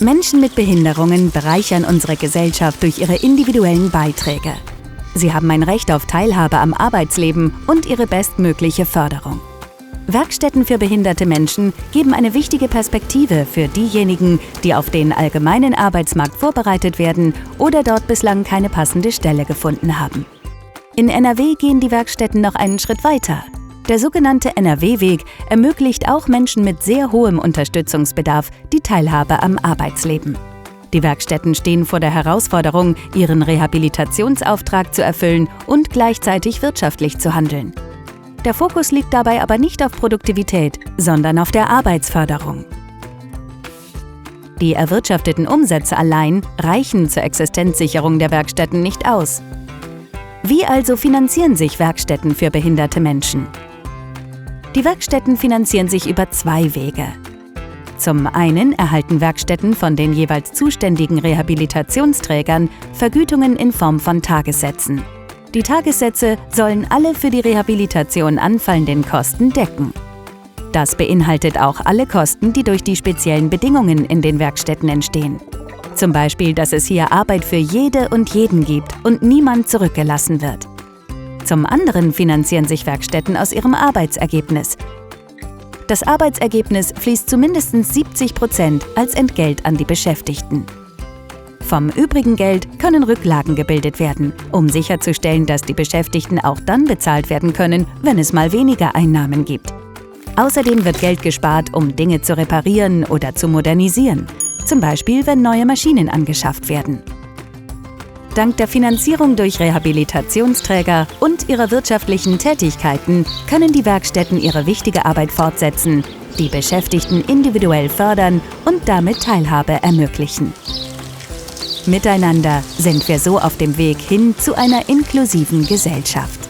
Menschen mit Behinderungen bereichern unsere Gesellschaft durch ihre individuellen Beiträge. Sie haben ein Recht auf Teilhabe am Arbeitsleben und ihre bestmögliche Förderung. Werkstätten für behinderte Menschen geben eine wichtige Perspektive für diejenigen, die auf den allgemeinen Arbeitsmarkt vorbereitet werden oder dort bislang keine passende Stelle gefunden haben. In NRW gehen die Werkstätten noch einen Schritt weiter. Der sogenannte NRW-Weg ermöglicht auch Menschen mit sehr hohem Unterstützungsbedarf die Teilhabe am Arbeitsleben. Die Werkstätten stehen vor der Herausforderung, ihren Rehabilitationsauftrag zu erfüllen und gleichzeitig wirtschaftlich zu handeln. Der Fokus liegt dabei aber nicht auf Produktivität, sondern auf der Arbeitsförderung. Die erwirtschafteten Umsätze allein reichen zur Existenzsicherung der Werkstätten nicht aus. Wie also finanzieren sich Werkstätten für behinderte Menschen? Die Werkstätten finanzieren sich über zwei Wege. Zum einen erhalten Werkstätten von den jeweils zuständigen Rehabilitationsträgern Vergütungen in Form von Tagessätzen. Die Tagessätze sollen alle für die Rehabilitation anfallenden Kosten decken. Das beinhaltet auch alle Kosten, die durch die speziellen Bedingungen in den Werkstätten entstehen. Zum Beispiel, dass es hier Arbeit für jede und jeden gibt und niemand zurückgelassen wird. Zum anderen finanzieren sich Werkstätten aus ihrem Arbeitsergebnis. Das Arbeitsergebnis fließt zu mindestens 70% als Entgelt an die Beschäftigten. Vom übrigen Geld können Rücklagen gebildet werden, um sicherzustellen, dass die Beschäftigten auch dann bezahlt werden können, wenn es mal weniger Einnahmen gibt. Außerdem wird Geld gespart, um Dinge zu reparieren oder zu modernisieren, zum Beispiel wenn neue Maschinen angeschafft werden. Dank der Finanzierung durch Rehabilitationsträger und ihrer wirtschaftlichen Tätigkeiten können die Werkstätten ihre wichtige Arbeit fortsetzen, die Beschäftigten individuell fördern und damit Teilhabe ermöglichen. Miteinander sind wir so auf dem Weg hin zu einer inklusiven Gesellschaft.